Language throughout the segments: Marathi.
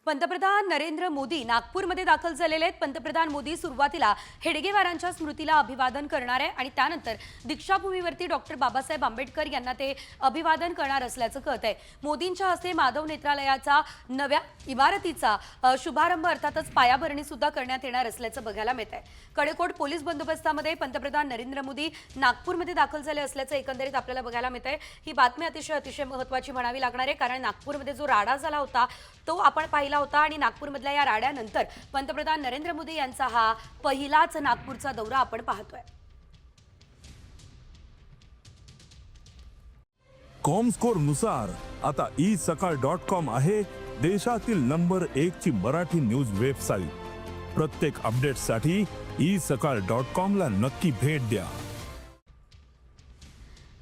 पंतप्रधान नरेंद्र मोदी नागपूरमध्ये दाखल झालेले आहेत। पंतप्रधान मोदी सुरुवातीला हेडगेवारांच्या स्मृतीला अभिवादन करणार आहे आणि त्यानंतर दीक्षाभूमीवरती डॉक्टर बाबासाहेब आंबेडकर यांना ते अभिवादन करणार असल्याचं कळतंय। मोदींच्या हस्ते माधव नेत्रालयाचा नव्या इमारतीचा शुभारंभ अर्थातच पायाभरणी सुद्धा करण्यात येणार असल्याचं बघायला मिळतंय। कडेकोट पोलीस बंदोबस्तामध्ये पंतप्रधान नरेंद्र मोदी नागपूरमध्ये दाखल झाले असल्याचं एकंदरीत आपल्याला बघायला मिळतंय। ही बातमी अतिशय महत्त्वाची म्हणावी लागणार आहे, कारण नागपूरमध्ये जो राडा झाला होता तो आपण पाहिला होता आणि नागपूरमधल्या या राड्यानंतर पंतप्रधान नरेंद्र मोदी यांचा हा पहिलाच नागपूरचा दौरा आपण पाहतोय। कॉमस्कोर नुसार आता isakal.com आहे देशातील नंबर 1 ची मराठी न्यूज वेबसाईट। प्रत्येक अपडेटसाठी isakal.com ला नक्की भेट द्या।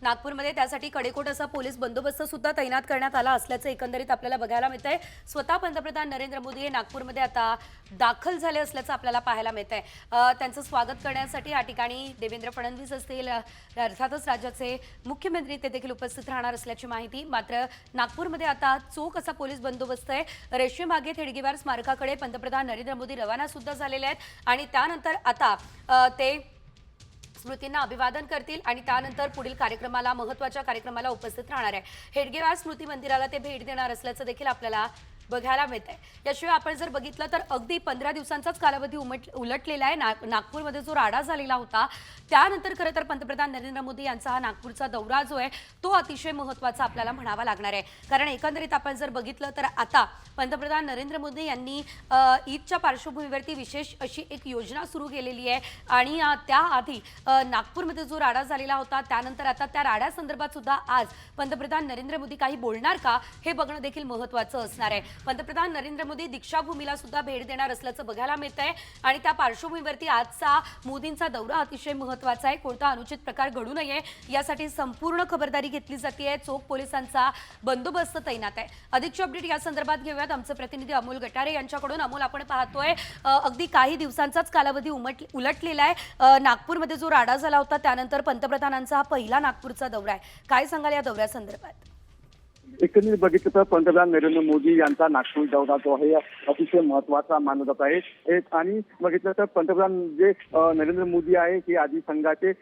नागपूरमध्ये त्यासाठी कडेकोट असा पोलीस बंदोबस्त सुद्धा तैनात करण्यात आला असल्याचं एकंदरीत आपल्याला बघायला मिळतंय। स्वतः पंतप्रधान नरेंद्र मोदी हे नागपूरमध्ये आता दाखल झाले असल्याचं आपल्याला पाहायला मिळतंय। त्यांचं स्वागत करण्यासाठी या ठिकाणी देवेंद्र फडणवीस असतील, अर्थातच राज्याचे मुख्यमंत्री ते देखील उपस्थित राहणार असल्याची माहिती। मात्र नागपूरमध्ये आता चोख असा पोलीस बंदोबस्त आहे। रेशीम बागेत हेडगेवार स्मारकाकडे पंतप्रधान नरेंद्र मोदी रवाना सुद्धा झालेले आहेत आणि त्यानंतर आता ते स्मृतींना अभिवादन करतील आणि त्यानंतर पुढील कार्यक्रमाला महत्त्वाच्या कार्यक्रमाला उपस्थित राहणार आहे। हेडगेवार स्मृती मंदिराला ते भेट देणार असल्याचं देखील आपल्याला बघायला मिळतंय। याशिवाय आपण जर बघितलं तर अगदी 15 दिवसांचाच कालावधी उलटलेला आहे। नागपूरमध्ये जो राडा झालेला होता त्यानंतर खरं तर पंतप्रधान नरेंद्र मोदी यांचा हा नागपूरचा दौरा जो आहे तो अतिशय महत्त्वाचा आपल्याला म्हणावा लागणार आहे, कारण एकंदरीत आपण जर बघितलं तर आता पंतप्रधान नरेंद्र मोदी यांनी ईदच्या पार्श्वभूमीवरती विशेष अशी एक योजना सुरू केलेली आहे आणि त्याआधी नागपूरमध्ये जो राडा झालेला होता त्यानंतर आता त्या राड्यासंदर्भात सुद्धा आज पंतप्रधान नरेंद्र मोदी काही बोलणार का हे बघणं देखील महत्त्वाचं असणार आहे। पंतप्रधान नरेंद्र मोदी दीक्षाभूमीला सुद्धा भेट देणार असल्याचं बघायला मिळतंय आणि त्या पार्श्वभूमीवरती आजचा मोदींचा दौरा अतिशय महत्त्वाचा आहे। कोणता अनुचित प्रकार घडू नये यासाठी संपूर्ण खबरदारी घेतली जाते। चोख पोलिसांचा बंदोबस्त तैनात आहे। अधिकची अपडेट या संदर्भात घेऊयात आमचे प्रतिनिधी अमोल गटारे यांच्याकडून। अमोल, आपण पाहतोय अगदी काही दिवसांचाच कालावधी उलटलेला आहे। नागपूरमध्ये जो राडा झाला होता त्यानंतर पंतप्रधानांचा हा पहिला नागपूरचा दौरा आहे। काय सांगाल या दौऱ्यासंदर्भात? एकंदरीत बघितलं तर पंतप्रधान नरेंद्र मोदी यांचा नागपूर दौरा जो आहे अतिशय महत्वाचा मानला जात आहे आणि बघितलं तर पंतप्रधान जे नरेंद्र मोदी आहे हे आधी संघाचे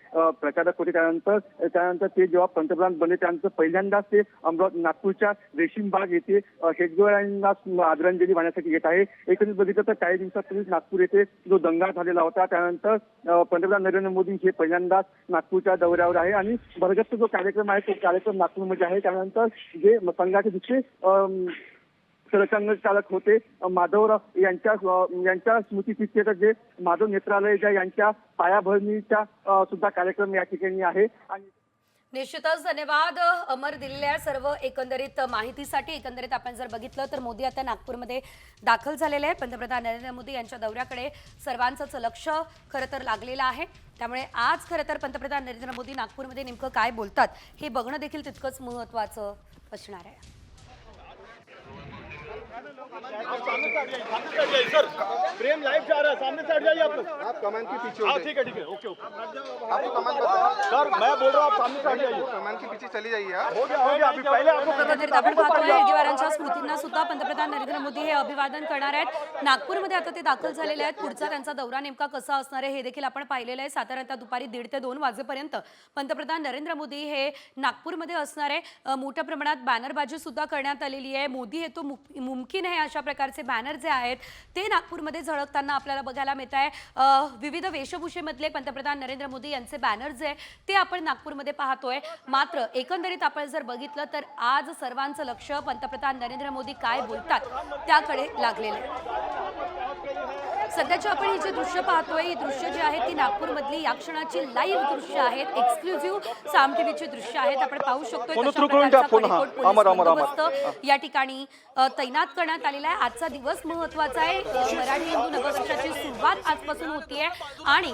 प्रचारक होते। त्यानंतर ते जेव्हा पंतप्रधान बनले त्यानंतर पहिल्यांदाच ते नागपूरच्या रेशीम बाग येथे हेडगेवारांना आदरांजली वाहण्यासाठी येत आहे। एकंदरीत बघितलं तर काही दिवसापूर्वी नागपूर येथे जो दंगा झालेला होता त्यानंतर पंतप्रधान नरेंद्र मोदी हे पहिल्यांदाच नागपूरच्या दौऱ्यावर आहे आणि भरगच्च जो कार्यक्रम आहे तो कार्यक्रम नागपूरमध्ये आहे। त्यानंतर जे संघाचे दुसरे सरसंघचालक होते माधवराव यांच्या स्मृतिप्रीत्यर्थ जे माधव नेत्रालय यांच्या पायाभरणीचा सुद्धा कार्यक्रम या ठिकाणी आहे। आणि निश्चितच धन्यवाद अमर दिलेल्या सर्व एकंदरीत माहितीसाठी। एकंदरीत आपण जर बघितलं तर मोदी आता नागपूरमध्ये दाखल झालेले आहेत। पंतप्रधान नरेंद्र मोदी यांच्या दौऱ्याकडे सर्वांचंच लक्ष खरं तर लागलेलं आहे। त्यामुळे आज खरं तर पंतप्रधान नरेंद्र मोदी नागपूरमध्ये नेमकं काय बोलतात हे बघणं देखील तितकंच महत्त्वाचं असणार आहे। सर फ्रेम लाइव जा रहा है, सामने से हट जाइए आप लोग। आप कमान के पीछे हो। ठीक है ओके आपको कमान सर मैं बोल रहा हूं आप सामने से हट जाइए, कमान के पीछे चली जाइए। हो गया अभी पहले आपको आपण पाहतोय हेडगेवारांच्या स्मृतींना सुद्धा पंतप्रधान नरेंद्र मोदी हे अभिवादन करणार आहेत। नागपूरमध्ये आता ते दाखल झालेले आहेत। पुढचा त्यांचा दौरा नेमका कसा असणार आहे हे देखील आपण पाहिलेलं आहे। साधारणतः दुपारी 1:30 ते 2 वाजेपर्यंत पंतप्रधान नरेंद्र मोदी हे नागपूरमध्ये असणार आहे। मोठ्या प्रमाणात बॅनरबाजी सुद्धा करण्यात आलेली आहे। मोदी हे तो मुमकिन आहे अशा प्रकारचे बॅनर जे आहेत ते नागपूरमध्ये झळकताना आपल्याला बघायला मिळत आहे। विविध वेशभूषेमधले पंतप्रधान नरेंद्र मोदी यांचे बॅनर जे ते आपण नागपूरमध्ये पाहतोय। मात्र एकंदरीत आपण जर बघितलं तर आज सर्वांचं लक्ष पंतप्रधान नरेंद्र मोदी काय बोलतात त्याकडे लागलेलं आहे। सध्याची आपण ही जे दृश्य पाहतोय ही दृश्य जी आहेत ती नागपूरमधली या क्षणाची लाईव्ह दृश्य आहेत। एक्सक्लुझिव्ह साम टीव्हीची दृश्य आहेत। आपण पाहू शकतो या ठिकाणी तैनात करण्यात आलेला आहे। आजचा दिवस महत्त्वाचा आहे। मराठी हिंदू नववर्षाची सुरुवात आजपासून होतीये आणि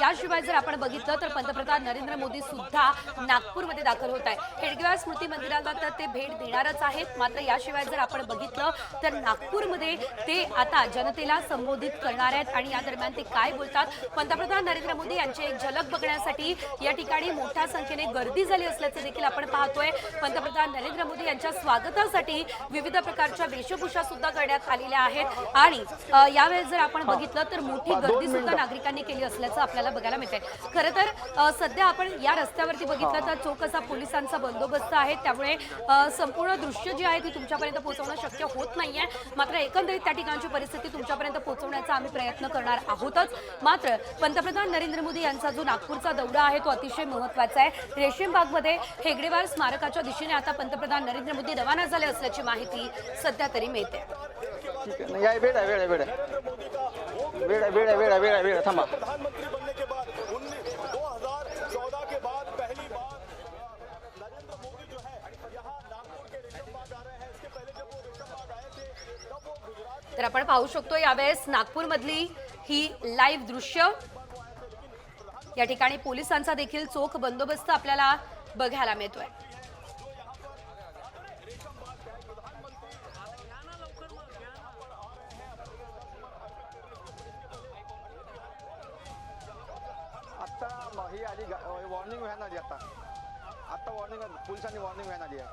याशिवाय जर आपण बघितलं तर पंतप्रधान नरेंद्र मोदी सुद्धा नागपूरमध्ये दाखल होत आहे। हेडगेवार स्मृती मंदिराला तर ते भेट देणारच आहेत। मात्र याशिवाय जर आपण बघितलं तर नागपूरमध्ये ते आता जनतेला संबोधित करणार आहेत आणि या दरम्यान ते काय बोलतात. पंतप्रधान नरेंद्र मोदी यांची एक झलक बघण्यासाठी या ठिकाणी मोठ्या संख्येने गर्दी झाली असल्याचे देखील आपण पाहतोय. पंतप्रधान नरेंद्र मोदी यांच्या स्वागतासाठी विविध प्रकारच्या वेशभूषा सुद्धा करण्यात आलेल्या आहेत आणि यावेळेस जर आपण बघितलं तर मोठी गर्दी सुद्धा नागरिकांनी केली असल्याचं आपल्याला बघायला मिळतंय. खरं तर सध्या आपण या रस्त्यावरती बघितलं तर चोख असा पोलिसांचा बंदोबस्त आहे, त्यामुळे संपूर्ण दृश्य जे आहे ती तुमच्यापर्यंत पोहोचवणं शक्य होत नाहीये. मात्र एकंदरीत त्या ठिकाणची परिस्थिती तुमच्यापर्यंत पोहोचवण्याचा आम्ही प्रयत्न करणार आहोतच. मात्र पंतप्रधान नरेंद्र मोदी यांचा जो नागपूरचा दौरा आहे तो अतिशय महत्त्वाचा आहे. रेशीमबागमध्ये हेगडेवार स्मारकाच्या दिशेने आता पंतप्रधान नरेंद्र मोदी रवाना झाले असल्याची माहिती सध्या तरी मिळते. ठीक आहे, नाही वेळ आहे, वेळ आहे, वेळ आहे, वेळ आहे, वेळ आहे, वेळ आहे, वेळ आहे, वेळ आहे, थांबा. प्रधानमंत्री बनने के बाद 2014 के बाद पहली बार नरेंद्र मोदी जो है यहाँ नागपुर के रेशमबाग आ रहे हैं. इसके पहले जब वो रेशमबाग आए थे तब वो गुजरात तर आपण पाहू शकतो यावेळेस नागपूरमधली ही लाईव्ह दृश्य. या ठिकाणी पोलिसांचा देखील चोख बंदोबस्त आपल्याला बघायला मिळतोय. आता ही आली वॉर्निंग व्हॅन आली, आता वॉर्निंग पोलिसांनी वॉर्निंग व्हॅन आली आहे.